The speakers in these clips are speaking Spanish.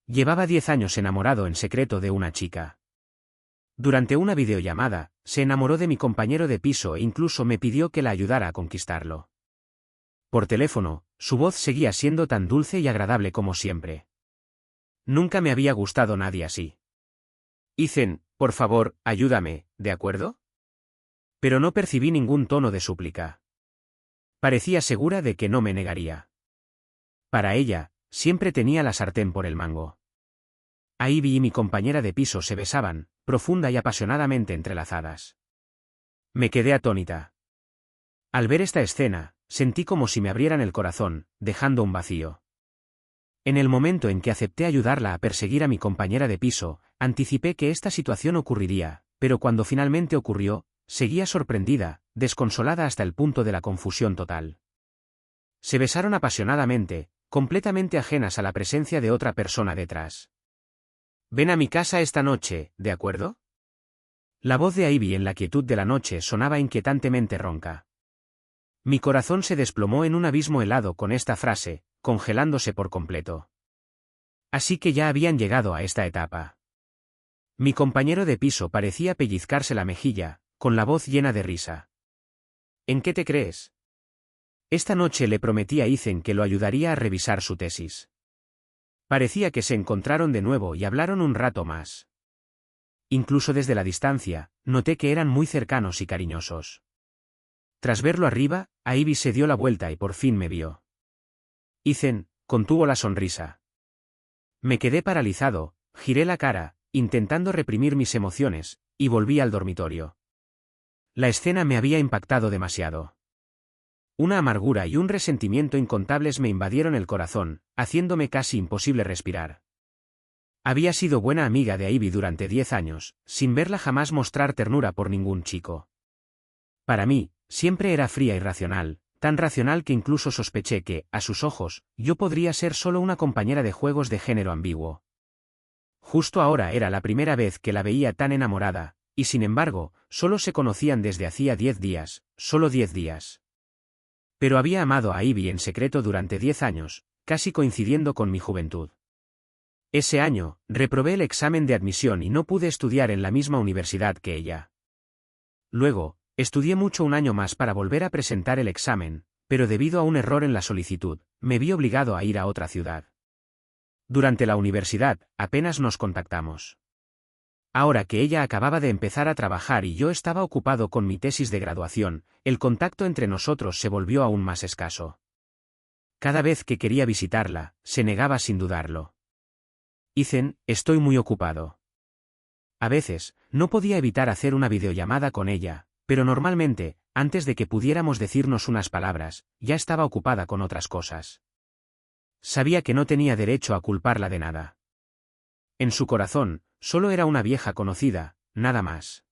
Llevaba 10 años enamorado en secreto de una chica. Durante una videollamada, se enamoró de mi compañero de piso e incluso me pidió que la ayudara a conquistarlo. Por teléfono, su voz seguía siendo tan dulce y agradable como siempre. Nunca me había gustado nadie así. Ethan, por favor, ayúdame, ¿de acuerdo? Pero no percibí ningún tono de súplica. Parecía segura de que no me negaría. Para ella, siempre tenía la sartén por el mango. Ivy y mi compañera de piso se besaban, profunda y apasionadamente entrelazadas. Me quedé atónita. Al ver esta escena, sentí como si me abrieran el corazón, dejando un vacío. En el momento en que acepté ayudarla a perseguir a mi compañera de piso, anticipé que esta situación ocurriría, pero cuando finalmente ocurrió, seguía sorprendida, desconsolada hasta el punto de la confusión total. Se besaron apasionadamente, completamente ajenas a la presencia de otra persona detrás. Ven a mi casa esta noche, ¿de acuerdo? La voz de Ivy en la quietud de la noche sonaba inquietantemente ronca. Mi corazón se desplomó en un abismo helado con esta frase, congelándose por completo. Así que ya habían llegado a esta etapa. Mi compañero de piso parecía pellizcarse la mejilla, con la voz llena de risa. ¿En qué te crees? Esta noche le prometí a Ethan que lo ayudaría a revisar su tesis. Parecía que se encontraron de nuevo y hablaron un rato más. Incluso desde la distancia, noté que eran muy cercanos y cariñosos. Tras verlo arriba, Ivy se dio la vuelta y por fin me vio. Ethan, contuvo la sonrisa. Me quedé paralizado, giré la cara, intentando reprimir mis emociones, y volví al dormitorio. La escena me había impactado demasiado. Una amargura y un resentimiento incontables me invadieron el corazón, haciéndome casi imposible respirar. Había sido buena amiga de Ivy durante 10 años, sin verla jamás mostrar ternura por ningún chico. Para mí, siempre era fría y racional, tan racional que incluso sospeché que, a sus ojos, yo podría ser solo una compañera de juegos de género ambiguo. Justo ahora era la primera vez que la veía tan enamorada, y sin embargo, solo se conocían desde hacía 10 días, solo 10 días. Pero había amado a Ivy en secreto durante 10 años, casi coincidiendo con mi juventud. Ese año, reprobé el examen de admisión y no pude estudiar en la misma universidad que ella. Luego, estudié mucho un año más para volver a presentar el examen, pero debido a un error en la solicitud, me vi obligado a ir a otra ciudad. Durante la universidad, apenas nos contactamos. Ahora que ella acababa de empezar a trabajar y yo estaba ocupado con mi tesis de graduación, el contacto entre nosotros se volvió aún más escaso. Cada vez que quería visitarla, se negaba sin dudarlo. Ethan, estoy muy ocupado. A veces, no podía evitar hacer una videollamada con ella, pero normalmente, antes de que pudiéramos decirnos unas palabras, ya estaba ocupada con otras cosas. Sabía que no tenía derecho a culparla de nada. En su corazón, solo era una vieja conocida, nada más.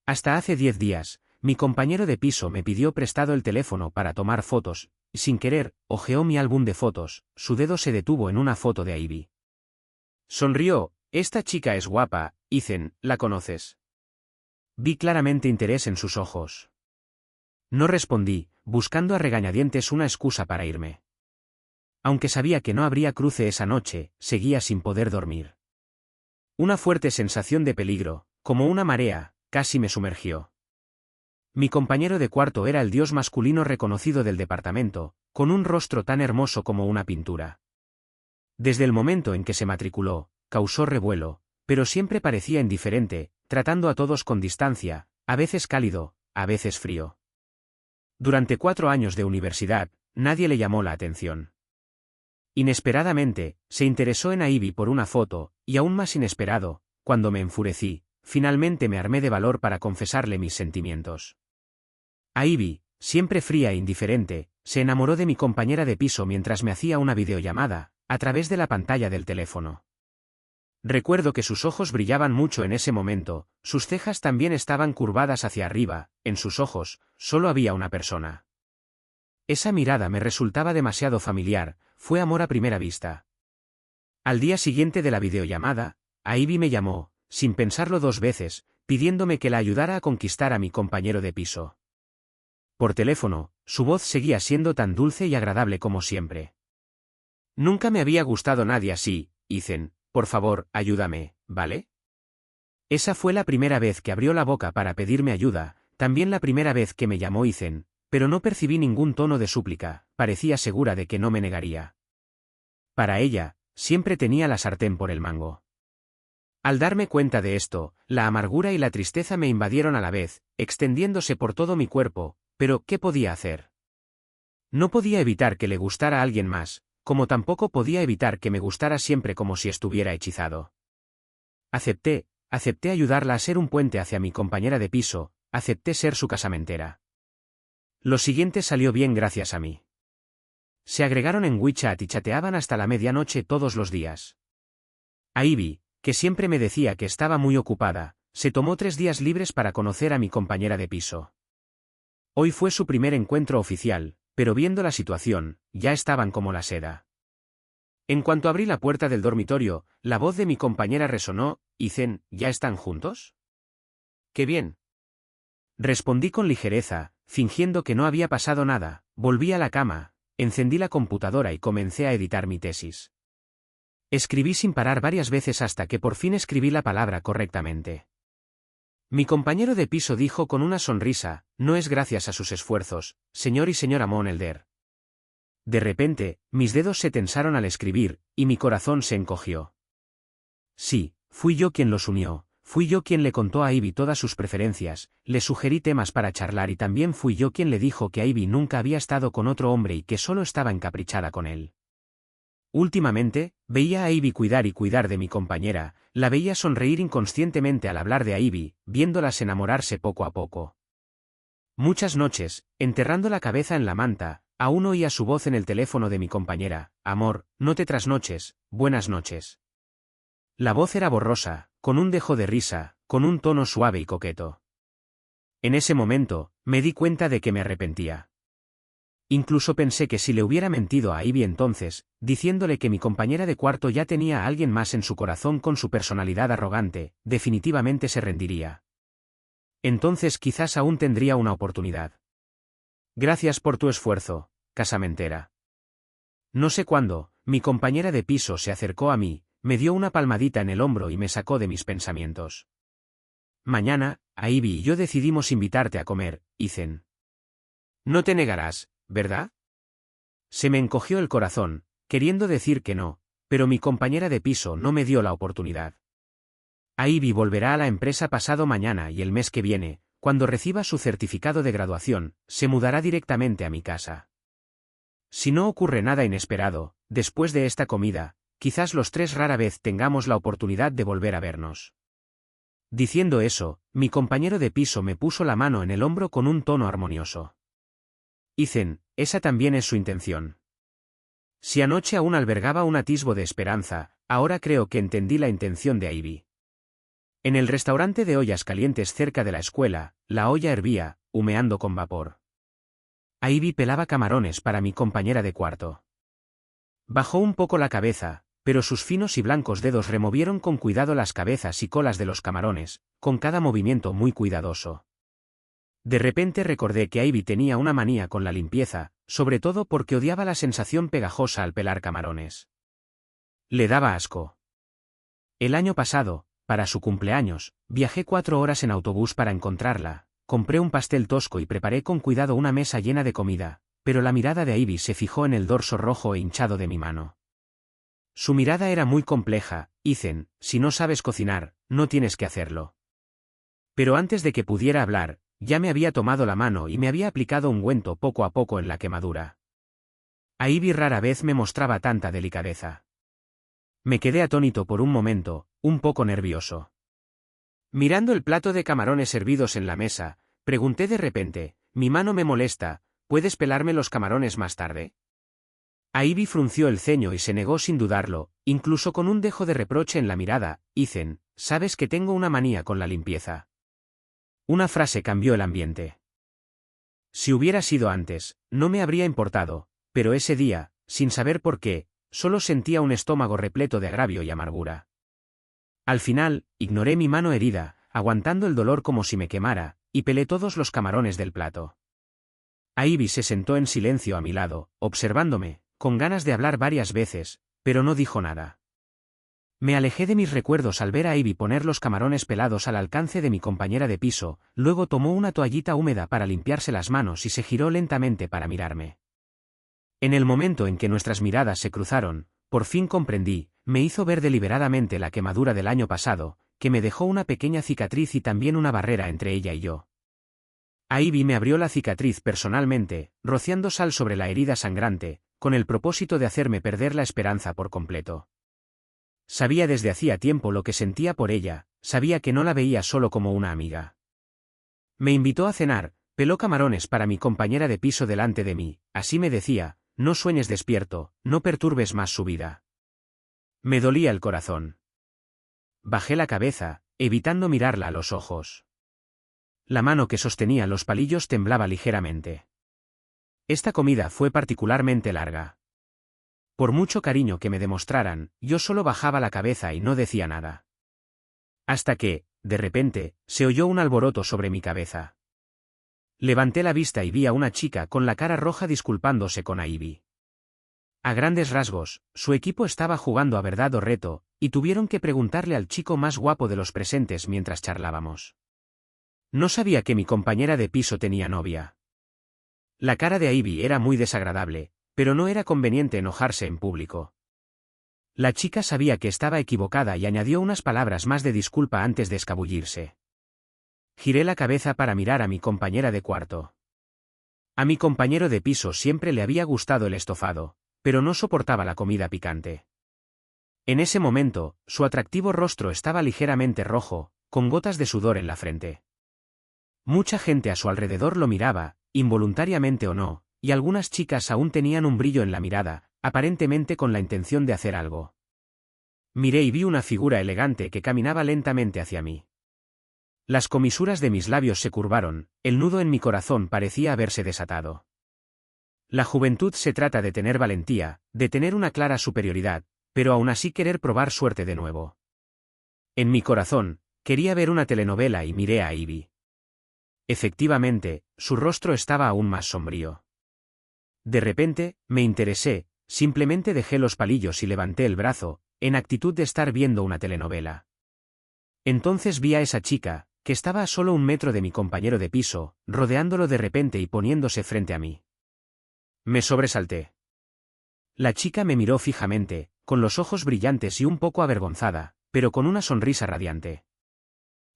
Hasta hace 10 días, mi compañero de piso me pidió prestado el teléfono para tomar fotos, y sin querer, hojeó mi álbum de fotos, su dedo se detuvo en una foto de Ivy. Sonrió, esta chica es guapa, Ethan, ¿la conoces? Vi claramente interés en sus ojos. No respondí, buscando a regañadientes una excusa para irme. Aunque sabía que no habría cruce esa noche, seguía sin poder dormir. Una fuerte sensación de peligro, como una marea, casi me sumergió. Mi compañero de cuarto era el dios masculino reconocido del departamento, con un rostro tan hermoso como una pintura. Desde el momento en que se matriculó, causó revuelo, pero siempre parecía indiferente, tratando a todos con distancia, a veces cálido, a veces frío. Durante 4 años de universidad, nadie le llamó la atención. Inesperadamente, se interesó en Ivy por una foto, y aún más inesperado, cuando me enfurecí, finalmente me armé de valor para confesarle mis sentimientos. Ivy, siempre fría e indiferente, se enamoró de mi compañera de piso mientras me hacía una videollamada, a través de la pantalla del teléfono. Recuerdo que sus ojos brillaban mucho en ese momento, sus cejas también estaban curvadas hacia arriba, en sus ojos, solo había una persona. Esa mirada me resultaba demasiado familiar, fue amor a primera vista. Al día siguiente de la videollamada, Ivy me llamó, sin pensarlo 2 veces, pidiéndome que la ayudara a conquistar a mi compañero de piso. Por teléfono, su voz seguía siendo tan dulce y agradable como siempre. Nunca me había gustado nadie así, Ethan, por favor, ayúdame, ¿vale? Esa fue la primera vez que abrió la boca para pedirme ayuda, también la primera vez que me llamó Ethan, pero no percibí ningún tono de súplica, parecía segura de que no me negaría. Para ella, siempre tenía la sartén por el mango. Al darme cuenta de esto, la amargura y la tristeza me invadieron a la vez, extendiéndose por todo mi cuerpo, pero ¿qué podía hacer? No podía evitar que le gustara a alguien más, como tampoco podía evitar que me gustara siempre como si estuviera hechizado. Acepté ayudarla a ser un puente hacia mi compañera de piso, acepté ser su casamentera. Lo siguiente salió bien gracias a mí. Se agregaron en WeChat y chateaban hasta la medianoche todos los días. A Ivy, que siempre me decía que estaba muy ocupada, se tomó 3 días libres para conocer a mi compañera de piso. Hoy fue su primer encuentro oficial, pero viendo la situación, ya estaban como la seda. En cuanto abrí la puerta del dormitorio, la voz de mi compañera resonó: «Ethan, ¿ya están juntos?» «¡Qué bien!». Respondí con ligereza, fingiendo que no había pasado nada, volví a la cama, encendí la computadora y comencé a editar mi tesis. Escribí sin parar varias veces hasta que por fin escribí la palabra correctamente. Mi compañero de piso dijo con una sonrisa: «No es gracias a sus esfuerzos, señor y señora Monelder». De repente, mis dedos se tensaron al escribir, y mi corazón se encogió. Sí, fui yo quien los unió, fui yo quien le contó a Ivy todas sus preferencias, le sugerí temas para charlar y también fui yo quien le dijo que Ivy nunca había estado con otro hombre y que solo estaba encaprichada con él. Últimamente, veía a Ivy cuidar y cuidar de mi compañera, la veía sonreír inconscientemente al hablar de Ivy, viéndolas enamorarse poco a poco. Muchas noches, enterrando la cabeza en la manta, aún oía su voz en el teléfono de mi compañera: «Amor, no te trasnoches, buenas noches». La voz era borrosa, con un dejo de risa, con un tono suave y coqueto. En ese momento, me di cuenta de que me arrepentía. Incluso pensé que si le hubiera mentido a Ivy entonces, diciéndole que mi compañera de cuarto ya tenía a alguien más en su corazón con su personalidad arrogante, definitivamente se rendiría. Entonces quizás aún tendría una oportunidad. Gracias por tu esfuerzo, casamentera. No sé cuándo, mi compañera de piso se acercó a mí, me dio una palmadita en el hombro y me sacó de mis pensamientos. Mañana, Ivy y yo decidimos invitarte a comer, Ethan. No te negarás, ¿verdad? Se me encogió el corazón, queriendo decir que no, pero mi compañera de piso no me dio la oportunidad. Ivy volverá a la empresa pasado mañana y el mes que viene, cuando reciba su certificado de graduación, se mudará directamente a mi casa. Si no ocurre nada inesperado, después de esta comida, quizás los 3 rara vez tengamos la oportunidad de volver a vernos. Diciendo eso, mi compañero de piso me puso la mano en el hombro con un tono armonioso. Ethan, esa también es su intención. Si anoche aún albergaba un atisbo de esperanza, ahora creo que entendí la intención de Ivy. En el restaurante de ollas calientes cerca de la escuela, la olla hervía, humeando con vapor. Ivy pelaba camarones para mi compañera de cuarto. Bajó un poco la cabeza, pero sus finos y blancos dedos removieron con cuidado las cabezas y colas de los camarones, con cada movimiento muy cuidadoso. De repente recordé que Ivy tenía una manía con la limpieza, sobre todo porque odiaba la sensación pegajosa al pelar camarones. Le daba asco. El año pasado, para su cumpleaños, viajé 4 horas en autobús para encontrarla, compré un pastel tosco y preparé con cuidado una mesa llena de comida, pero la mirada de Ivy se fijó en el dorso rojo e hinchado de mi mano. Su mirada era muy compleja: «Ethan, si no sabes cocinar, no tienes que hacerlo». Pero antes de que pudiera hablar, ya me había tomado la mano y me había aplicado ungüento poco a poco en la quemadura. Ivy rara vez me mostraba tanta delicadeza. Me quedé atónito por un momento, un poco nervioso. Mirando el plato de camarones hervidos en la mesa, pregunté de repente: «Mi mano me molesta, ¿puedes pelarme los camarones más tarde?». Ivy frunció el ceño y se negó sin dudarlo, incluso con un dejo de reproche en la mirada: «Ethan, sabes que tengo una manía con la limpieza». Una frase cambió el ambiente. Si hubiera sido antes, no me habría importado, pero ese día, sin saber por qué, solo sentía un estómago repleto de agravio y amargura. Al final, ignoré mi mano herida, aguantando el dolor como si me quemara, y pelé todos los camarones del plato. Ivy se sentó en silencio a mi lado, observándome, con ganas de hablar varias veces, pero no dijo nada. Me alejé de mis recuerdos al ver a Ivy poner los camarones pelados al alcance de mi compañera de piso, luego tomó una toallita húmeda para limpiarse las manos y se giró lentamente para mirarme. En el momento en que nuestras miradas se cruzaron, por fin comprendí, me hizo ver deliberadamente la quemadura del año pasado, que me dejó una pequeña cicatriz y también una barrera entre ella y yo. Ivy me abrió la cicatriz personalmente, rociando sal sobre la herida sangrante, con el propósito de hacerme perder la esperanza por completo. Sabía desde hacía tiempo lo que sentía por ella, sabía que no la veía solo como una amiga. Me invitó a cenar, peló camarones para mi compañera de piso delante de mí, así me decía, no sueñes despierto, no perturbes más su vida. Me dolía el corazón. Bajé la cabeza, evitando mirarla a los ojos. La mano que sostenía los palillos temblaba ligeramente. Esta comida fue particularmente larga. Por mucho cariño que me demostraran, yo solo bajaba la cabeza y no decía nada. Hasta que, de repente, se oyó un alboroto sobre mi cabeza. Levanté la vista y vi a una chica con la cara roja disculpándose con Ivy. A grandes rasgos, su equipo estaba jugando a verdad o reto, y tuvieron que preguntarle al chico más guapo de los presentes mientras charlábamos. No sabía que mi compañera de piso tenía novia. La cara de Ivy era muy desagradable, pero no era conveniente enojarse en público. La chica sabía que estaba equivocada y añadió unas palabras más de disculpa antes de escabullirse. Giré la cabeza para mirar a mi compañera de cuarto. A mi compañero de piso siempre le había gustado el estofado, pero no soportaba la comida picante. En ese momento, su atractivo rostro estaba ligeramente rojo, con gotas de sudor en la frente. Mucha gente a su alrededor lo miraba, involuntariamente o no, y algunas chicas aún tenían un brillo en la mirada, aparentemente con la intención de hacer algo. Miré y vi una figura elegante que caminaba lentamente hacia mí. Las comisuras de mis labios se curvaron, el nudo en mi corazón parecía haberse desatado. La juventud se trata de tener valentía, de tener una clara superioridad, pero aún así querer probar suerte de nuevo. En mi corazón, quería ver una telenovela y miré a Ivy. Efectivamente, su rostro estaba aún más sombrío. De repente, me interesé, simplemente dejé los palillos y levanté el brazo, en actitud de estar viendo una telenovela. Entonces vi a esa chica, que estaba a solo 1 metro de mi compañero de piso, rodeándolo de repente y poniéndose frente a mí. Me sobresalté. La chica me miró fijamente, con los ojos brillantes y un poco avergonzada, pero con una sonrisa radiante.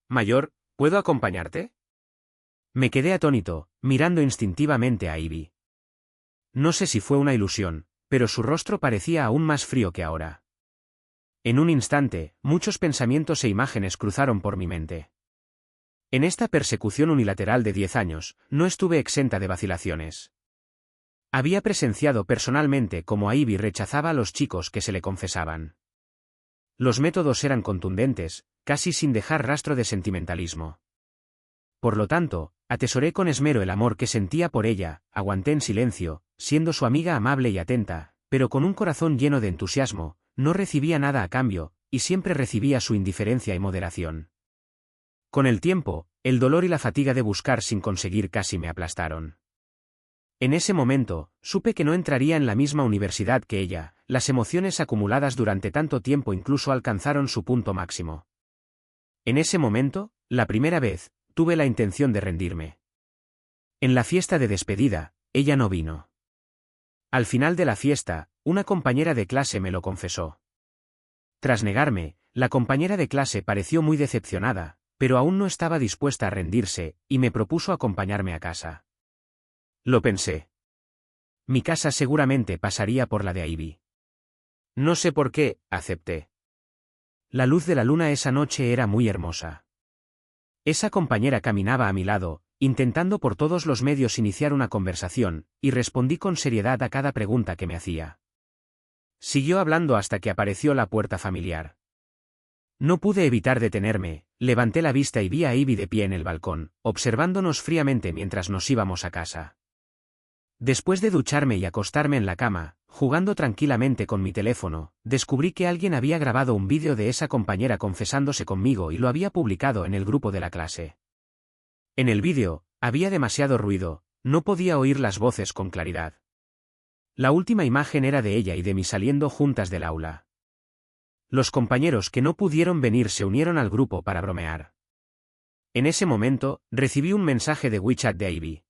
«Mayor, ¿puedo acompañarte?» Me quedé atónito, mirando instintivamente a Ivy. No sé si fue una ilusión, pero su rostro parecía aún más frío que ahora. En un instante, muchos pensamientos e imágenes cruzaron por mi mente. En esta persecución unilateral de 10 años, no estuve exenta de vacilaciones. Había presenciado personalmente cómo Ivy rechazaba a los chicos que se le confesaban. Los métodos eran contundentes, casi sin dejar rastro de sentimentalismo. Por lo tanto, atesoré con esmero el amor que sentía por ella, aguanté en silencio, siendo su amiga amable y atenta, pero con un corazón lleno de entusiasmo, no recibía nada a cambio, y siempre recibía su indiferencia y moderación. Con el tiempo, el dolor y la fatiga de buscar sin conseguir casi me aplastaron. En ese momento, supe que no entraría en la misma universidad que ella, las emociones acumuladas durante tanto tiempo incluso alcanzaron su punto máximo. En ese momento, la primera vez, tuve la intención de rendirme. En la fiesta de despedida, ella no vino. Al final de la fiesta, una compañera de clase me lo confesó. Tras negarme, la compañera de clase pareció muy decepcionada, pero aún no estaba dispuesta a rendirse, y me propuso acompañarme a casa. Lo pensé. Mi casa seguramente pasaría por la de Ivy. No sé por qué, acepté. La luz de la luna esa noche era muy hermosa. Esa compañera caminaba a mi lado, intentando por todos los medios iniciar una conversación, y respondí con seriedad a cada pregunta que me hacía. Siguió hablando hasta que apareció la puerta familiar. No pude evitar detenerme, levanté la vista y vi a Ivy de pie en el balcón, observándonos fríamente mientras nos íbamos a casa. Después de ducharme y acostarme en la cama, jugando tranquilamente con mi teléfono, descubrí que alguien había grabado un vídeo de esa compañera confesándose conmigo y lo había publicado en el grupo de la clase. En el vídeo, había demasiado ruido, no podía oír las voces con claridad. La última imagen era de ella y de mí saliendo juntas del aula. Los compañeros que no pudieron venir se unieron al grupo para bromear. En ese momento, recibí un mensaje de WeChat de Ivy.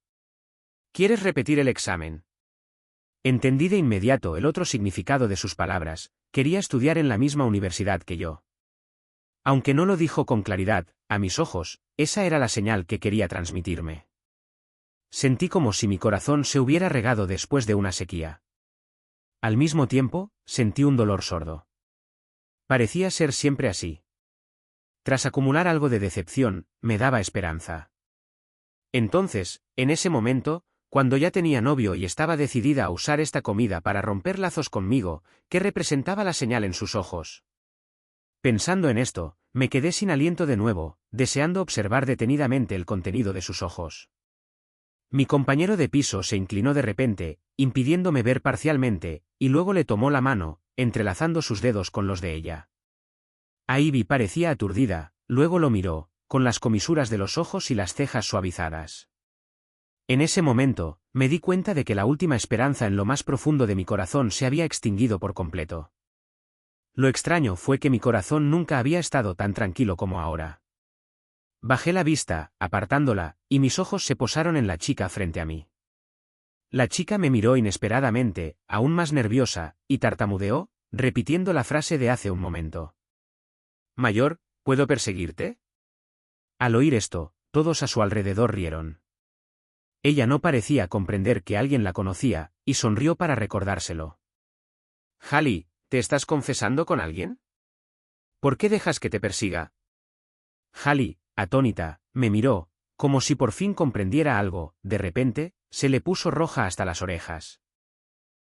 ¿Quieres repetir el examen? Entendí de inmediato el otro significado de sus palabras: quería estudiar en la misma universidad que yo. Aunque no lo dijo con claridad, a mis ojos, esa era la señal que quería transmitirme. Sentí como si mi corazón se hubiera regado después de una sequía. Al mismo tiempo, sentí un dolor sordo. Parecía ser siempre así. Tras acumular algo de decepción, me daba esperanza. Entonces, en ese momento, cuando ya tenía novio y estaba decidida a usar esta comida para romper lazos conmigo, ¿qué representaba la señal en sus ojos? Pensando en esto, me quedé sin aliento de nuevo, deseando observar detenidamente el contenido de sus ojos. Mi compañero de piso se inclinó de repente, impidiéndome ver parcialmente, y luego le tomó la mano, entrelazando sus dedos con los de ella. Ivy parecía aturdida, luego lo miró, con las comisuras de los ojos y las cejas suavizadas. En ese momento, me di cuenta de que la última esperanza en lo más profundo de mi corazón se había extinguido por completo. Lo extraño fue que mi corazón nunca había estado tan tranquilo como ahora. Bajé la vista, apartándola, y mis ojos se posaron en la chica frente a mí. La chica me miró inesperadamente, aún más nerviosa, y tartamudeó, repitiendo la frase de hace un momento. «Mayor, ¿puedo perseguirte?» Al oír esto, todos a su alrededor rieron. Ella no parecía comprender que alguien la conocía, y sonrió para recordárselo. «Hallie, ¿te estás confesando con alguien? ¿Por qué dejas que te persiga?» Hallie, atónita, me miró, como si por fin comprendiera algo. De repente, se le puso roja hasta las orejas.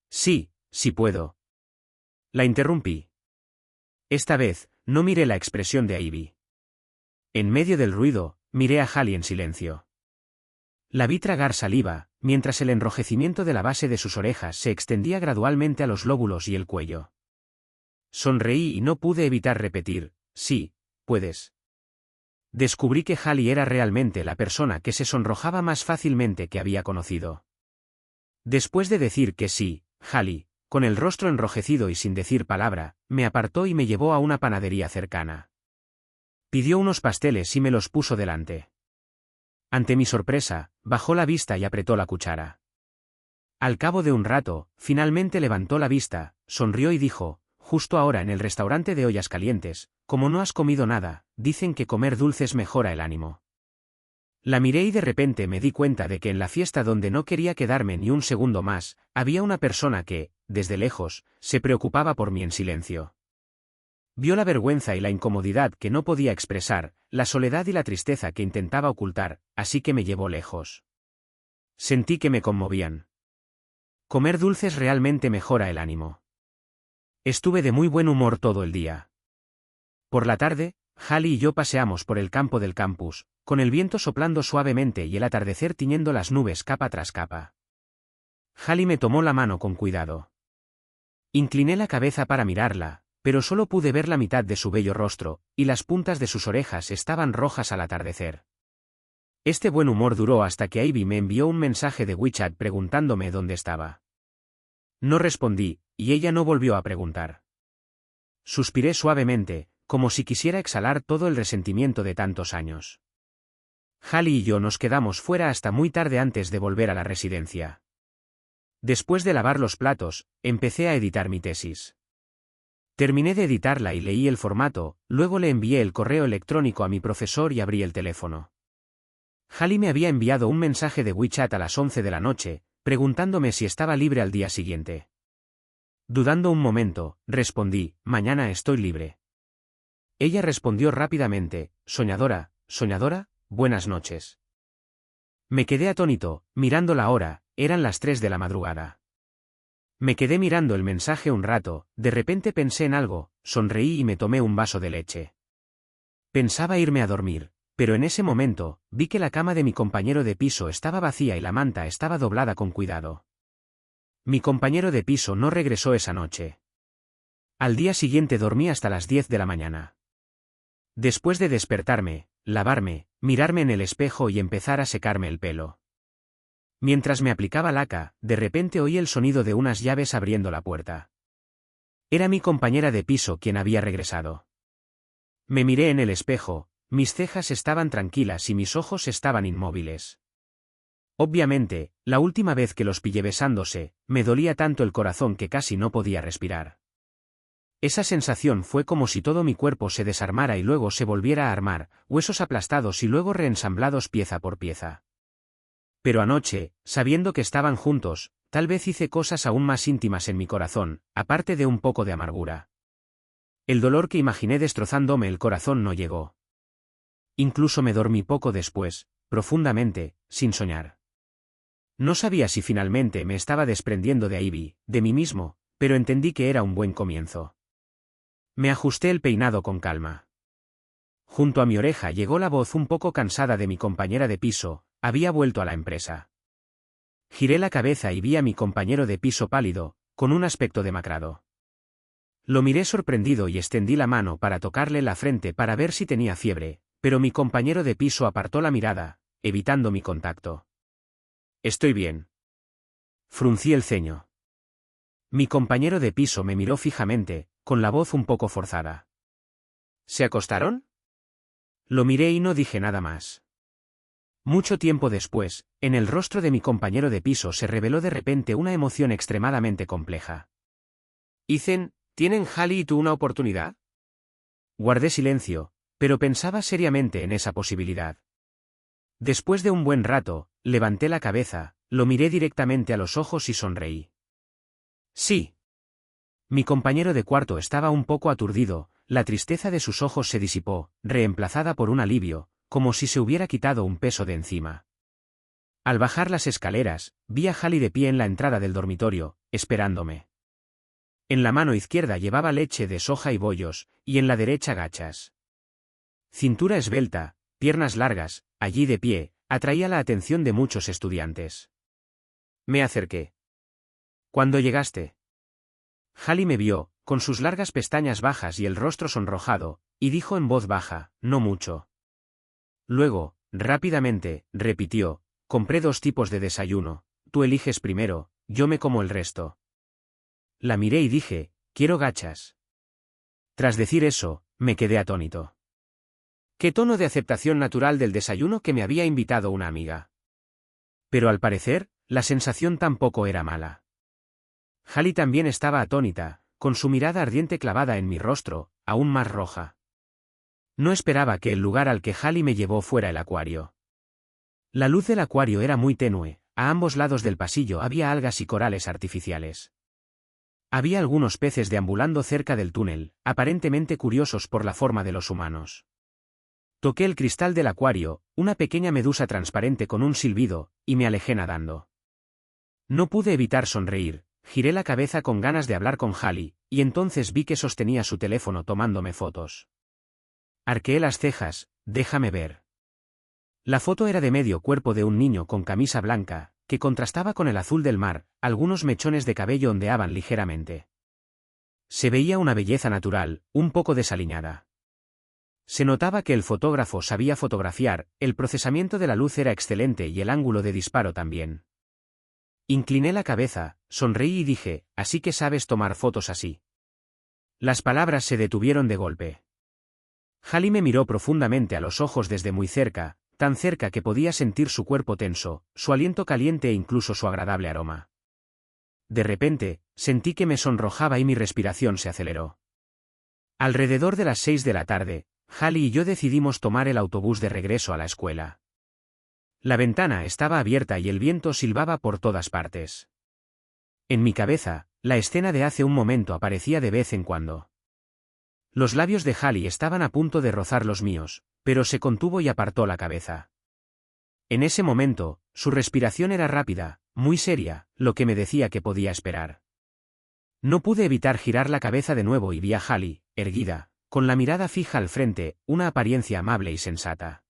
«Sí, sí puedo». La interrumpí. Esta vez, no miré la expresión de Ivy. En medio del ruido, miré a Hallie en silencio. La vi tragar saliva, mientras el enrojecimiento de la base de sus orejas se extendía gradualmente a los lóbulos y el cuello. Sonreí y no pude evitar repetir: «Sí, puedes». Descubrí que Hallie era realmente la persona que se sonrojaba más fácilmente que había conocido. Después de decir que sí, Hallie, con el rostro enrojecido y sin decir palabra, me apartó y me llevó a una panadería cercana. Pidió unos pasteles y me los puso delante. Ante mi sorpresa, bajó la vista y apretó la cuchara. Al cabo de un rato, finalmente levantó la vista, sonrió y dijo: «Justo ahora en el restaurante de ollas calientes, como no has comido nada, dicen que comer dulces mejora el ánimo». La miré y de repente me di cuenta de que en la fiesta donde no quería quedarme ni un segundo más, había una persona que, desde lejos, se preocupaba por mí en silencio. Vio la vergüenza y la incomodidad que no podía expresar, la soledad y la tristeza que intentaba ocultar, así que me llevó lejos. Sentí que me conmovían. Comer dulces realmente mejora el ánimo. Estuve de muy buen humor todo el día. Por la tarde, Hallie y yo paseamos por el campo del campus, con el viento soplando suavemente y el atardecer tiñendo las nubes capa tras capa. Hallie me tomó la mano con cuidado. Incliné la cabeza para mirarla, pero solo pude ver la mitad de su bello rostro, y las puntas de sus orejas estaban rojas al atardecer. Este buen humor duró hasta que Ivy me envió un mensaje de WeChat preguntándome dónde estaba. No respondí, y ella no volvió a preguntar. Suspiré suavemente, como si quisiera exhalar todo el resentimiento de tantos años. Hallie y yo nos quedamos fuera hasta muy tarde antes de volver a la residencia. Después de lavar los platos, empecé a editar mi tesis. Terminé de editarla y leí el formato, luego le envié el correo electrónico a mi profesor y abrí el teléfono. Hallie me había enviado un mensaje de WeChat a las 11 de la noche, preguntándome si estaba libre al día siguiente. Dudando un momento, respondí: «Mañana estoy libre». Ella respondió rápidamente: «Soñadora, soñadora, buenas noches». Me quedé atónito, mirando la hora, eran las 3 de la madrugada. Me quedé mirando el mensaje un rato, de repente pensé en algo, sonreí y me tomé un vaso de leche. Pensaba irme a dormir, pero en ese momento, vi que la cama de mi compañero de piso estaba vacía y la manta estaba doblada con cuidado. Mi compañero de piso no regresó esa noche. Al día siguiente dormí hasta las 10 de la mañana. Después de despertarme, lavarme, mirarme en el espejo y empezar a secarme el pelo. Mientras me aplicaba laca, de repente oí el sonido de unas llaves abriendo la puerta. Era mi compañera de piso quien había regresado. Me miré en el espejo, mis cejas estaban tranquilas y mis ojos estaban inmóviles. Obviamente, la última vez que los pillé besándose, me dolía tanto el corazón que casi no podía respirar. Esa sensación fue como si todo mi cuerpo se desarmara y luego se volviera a armar, huesos aplastados y luego reensamblados pieza por pieza. Pero anoche, sabiendo que estaban juntos, tal vez hice cosas aún más íntimas en mi corazón, aparte de un poco de amargura. El dolor que imaginé destrozándome el corazón no llegó. Incluso me dormí poco después, profundamente, sin soñar. No sabía si finalmente me estaba desprendiendo de Ivy, de mí mismo, pero entendí que era un buen comienzo. Me ajusté el peinado con calma. Junto a mi oreja llegó la voz un poco cansada de mi compañera de piso, había vuelto a la empresa. Giré la cabeza y vi a mi compañero de piso pálido, con un aspecto demacrado. Lo miré sorprendido y extendí la mano para tocarle la frente para ver si tenía fiebre, pero mi compañero de piso apartó la mirada, evitando mi contacto. «Estoy bien». Fruncí el ceño. Mi compañero de piso me miró fijamente, con la voz un poco forzada. «¿Se acostaron?» Lo miré y no dije nada más. Mucho tiempo después, en el rostro de mi compañero de piso se reveló de repente una emoción extremadamente compleja. «Ethan, ¿tienen Hallie y tú una oportunidad?» Guardé silencio, pero pensaba seriamente en esa posibilidad. Después de un buen rato, levanté la cabeza, lo miré directamente a los ojos y sonreí. «Sí». Mi compañero de cuarto estaba un poco aturdido, la tristeza de sus ojos se disipó, reemplazada por un alivio, como si se hubiera quitado un peso de encima. Al bajar las escaleras, vi a Hallie de pie en la entrada del dormitorio, esperándome. En la mano izquierda llevaba leche de soja y bollos, y en la derecha gachas. Cintura esbelta, piernas largas, allí de pie, atraía la atención de muchos estudiantes. Me acerqué. «¿Cuándo llegaste?» Hallie me vio, con sus largas pestañas bajas y el rostro sonrojado, y dijo en voz baja, «No mucho». Luego, rápidamente, repitió, «Compré 2 tipos de desayuno, tú eliges primero, yo me como el resto». La miré y dije, «Quiero gachas». Tras decir eso, me quedé atónito. Qué tono de aceptación natural del desayuno que me había invitado una amiga. Pero al parecer, la sensación tampoco era mala. Hallie también estaba atónita, con su mirada ardiente clavada en mi rostro, aún más roja. No esperaba que el lugar al que Hallie me llevó fuera el acuario. La luz del acuario era muy tenue, a ambos lados del pasillo había algas y corales artificiales. Había algunos peces deambulando cerca del túnel, aparentemente curiosos por la forma de los humanos. Toqué el cristal del acuario, una pequeña medusa transparente con un silbido, y me alejé nadando. No pude evitar sonreír, giré la cabeza con ganas de hablar con Hallie, y entonces vi que sostenía su teléfono tomándome fotos. Arqueé las cejas, «Déjame ver». La foto era de medio cuerpo de un niño con camisa blanca, que contrastaba con el azul del mar, algunos mechones de cabello ondeaban ligeramente. Se veía una belleza natural, un poco desaliñada. Se notaba que el fotógrafo sabía fotografiar, el procesamiento de la luz era excelente y el ángulo de disparo también. Incliné la cabeza, sonreí y dije, «Así que sabes tomar fotos así». Las palabras se detuvieron de golpe. Hallie me miró profundamente a los ojos desde muy cerca, tan cerca que podía sentir su cuerpo tenso, su aliento caliente e incluso su agradable aroma. De repente, sentí que me sonrojaba y mi respiración se aceleró. Alrededor de las 6 de la tarde, Hallie y yo decidimos tomar el autobús de regreso a la escuela. La ventana estaba abierta y el viento silbaba por todas partes. En mi cabeza, la escena de hace un momento aparecía de vez en cuando. Los labios de Hallie estaban a punto de rozar los míos, pero se contuvo y apartó la cabeza. En ese momento, su respiración era rápida, muy seria, lo que me decía que podía esperar. No pude evitar girar la cabeza de nuevo y vi a Hallie, erguida, con la mirada fija al frente, una apariencia amable y sensata.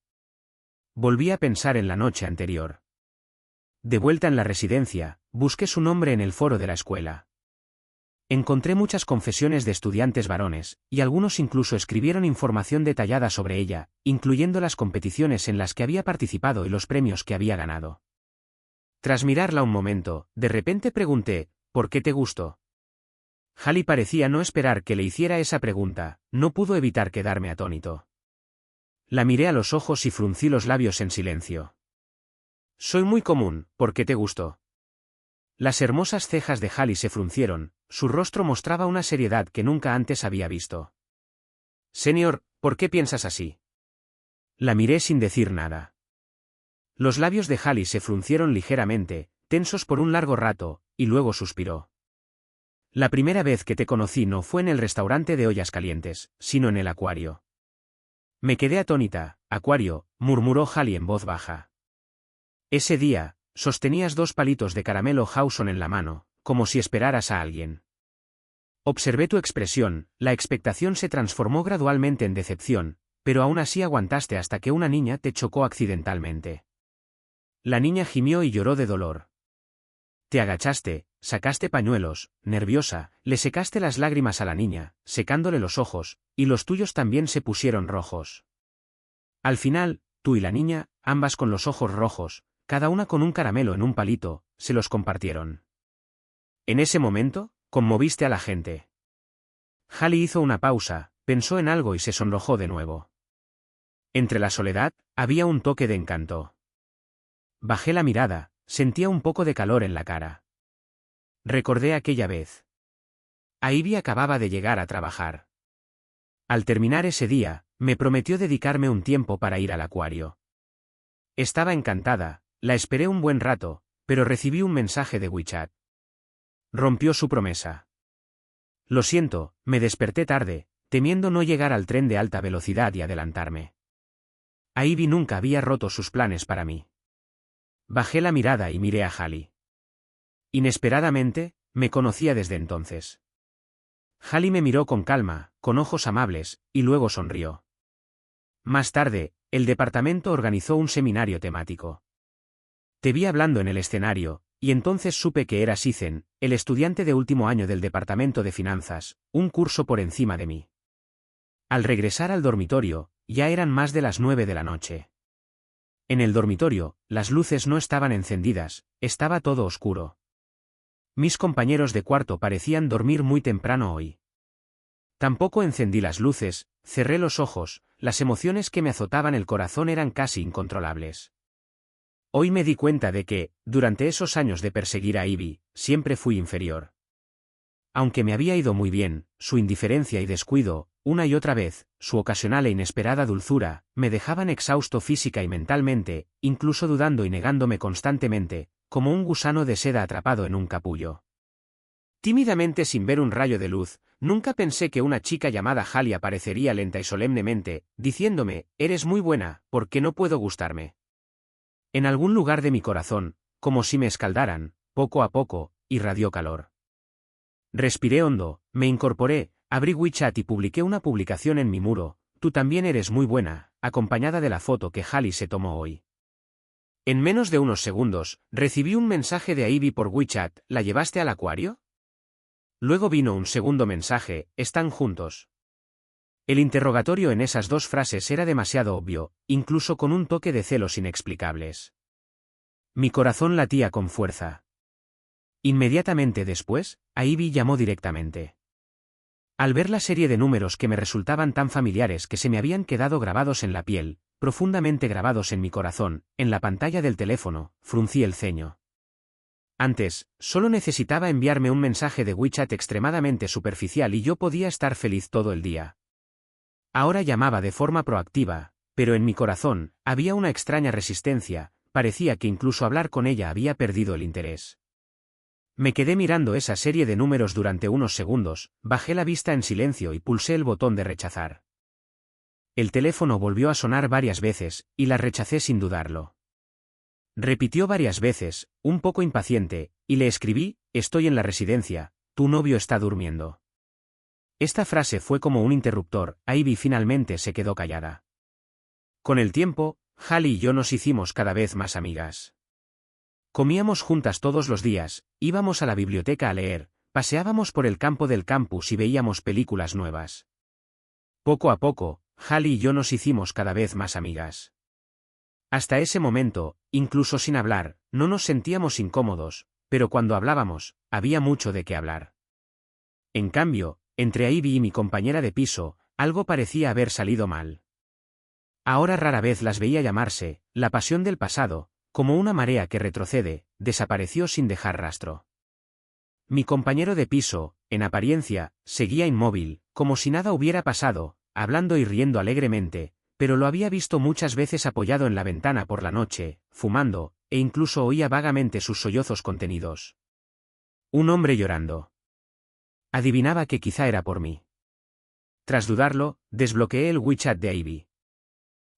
Volví a pensar en la noche anterior. De vuelta en la residencia, busqué su nombre en el foro de la escuela. Encontré muchas confesiones de estudiantes varones, y algunos incluso escribieron información detallada sobre ella, incluyendo las competiciones en las que había participado y los premios que había ganado. Tras mirarla un momento, de repente pregunté, «¿Por qué te gustó?». Hallie parecía no esperar que le hiciera esa pregunta, no pudo evitar quedarme atónito. La miré a los ojos y fruncí los labios en silencio. Soy muy común, ¿por qué te gustó? Las hermosas cejas de Hallie se fruncieron, su rostro mostraba una seriedad que nunca antes había visto. Señor, ¿por qué piensas así? La miré sin decir nada. Los labios de Hallie se fruncieron ligeramente, tensos por un largo rato, y luego suspiró. La primera vez que te conocí no fue en el restaurante de ollas calientes, sino en el acuario. Me quedé atónita. Acuario, murmuró Hallie en voz baja. Ese día, sostenías 2 palitos de caramelo Hawson en la mano, como si esperaras a alguien. Observé tu expresión, la expectación se transformó gradualmente en decepción, pero aún así aguantaste hasta que una niña te chocó accidentalmente. La niña gimió y lloró de dolor. Te agachaste, sacaste pañuelos, nerviosa, le secaste las lágrimas a la niña, secándole los ojos, y los tuyos también se pusieron rojos. Al final, tú y la niña, ambas con los ojos rojos, cada una con un caramelo en un palito, se los compartieron. En ese momento, conmoviste a la gente. Hallie hizo una pausa, pensó en algo y se sonrojó de nuevo. Entre la soledad, había un toque de encanto. Bajé la mirada. Sentía un poco de calor en la cara. Recordé aquella vez. Ivy acababa de llegar a trabajar. Al terminar ese día, me prometió dedicarme un tiempo para ir al acuario. Estaba encantada, la esperé un buen rato, pero recibí un mensaje de WeChat. Rompió su promesa. Lo siento, me desperté tarde, temiendo no llegar al tren de alta velocidad y adelantarme. Ivy nunca había roto sus planes para mí. Bajé la mirada y miré a Hallie. Inesperadamente, me conocía desde entonces. Hallie me miró con calma, con ojos amables, y luego sonrió. Más tarde, el departamento organizó un seminario temático. Te vi hablando en el escenario, y entonces supe que eras Ethan, el estudiante de último año del departamento de finanzas, un curso por encima de mí. Al regresar al dormitorio, ya eran más de las 9 de la noche. En el dormitorio, las luces no estaban encendidas, estaba todo oscuro. Mis compañeros de cuarto parecían dormir muy temprano hoy. Tampoco encendí las luces, cerré los ojos, las emociones que me azotaban el corazón eran casi incontrolables. Hoy me di cuenta de que, durante esos años de perseguir a Ivy, siempre fui inferior. Aunque me había ido muy bien, su indiferencia y descuido, una y otra vez, su ocasional e inesperada dulzura, me dejaban exhausto física y mentalmente, incluso dudando y negándome constantemente, como un gusano de seda atrapado en un capullo. Tímidamente sin ver un rayo de luz, nunca pensé que una chica llamada Hallie aparecería lenta y solemnemente, diciéndome, eres muy buena, ¿por qué no puedo gustarme? En algún lugar de mi corazón, como si me escaldaran, poco a poco, irradió calor. Respiré hondo, me incorporé, abrí WeChat y publiqué una publicación en mi muro, tú también eres muy buena, acompañada de la foto que Hallie se tomó hoy. En menos de unos segundos, recibí un mensaje de Ivy por WeChat, ¿la llevaste al acuario? Luego vino un segundo mensaje, ¿están juntos? El interrogatorio en esas 2 frases era demasiado obvio, incluso con un toque de celos inexplicables. Mi corazón latía con fuerza. Inmediatamente después, Ivy llamó directamente. Al ver la serie de números que me resultaban tan familiares que se me habían quedado grabados en la piel, profundamente grabados en mi corazón, en la pantalla del teléfono, fruncí el ceño. Antes, solo necesitaba enviarme un mensaje de WeChat extremadamente superficial y yo podía estar feliz todo el día. Ahora llamaba de forma proactiva, pero en mi corazón, había una extraña resistencia, parecía que incluso hablar con ella había perdido el interés. Me quedé mirando esa serie de números durante unos segundos, bajé la vista en silencio y pulsé el botón de rechazar. El teléfono volvió a sonar varias veces, y la rechacé sin dudarlo. Repitió varias veces, un poco impaciente, y le escribí, estoy en la residencia, tu novio está durmiendo. Esta frase fue como un interruptor, Ivy finalmente se quedó callada. Con el tiempo, Hallie y yo nos hicimos cada vez más amigas. Comíamos juntas todos los días, íbamos a la biblioteca a leer, paseábamos por el campo del campus y veíamos películas nuevas. Poco a poco, Hallie y yo nos hicimos cada vez más amigas. Hasta ese momento, incluso sin hablar, no nos sentíamos incómodos, pero cuando hablábamos, había mucho de qué hablar. En cambio, entre Ivy y mi compañera de piso, algo parecía haber salido mal. Ahora rara vez las veía llamarse, la pasión del pasado, como una marea que retrocede, desapareció sin dejar rastro. Mi compañero de piso, en apariencia, seguía inmóvil, como si nada hubiera pasado, hablando y riendo alegremente, pero lo había visto muchas veces apoyado en la ventana por la noche, fumando, e incluso oía vagamente sus sollozos contenidos. Un hombre llorando. Adivinaba que quizá era por mí. Tras dudarlo, desbloqueé el WeChat de Ivy.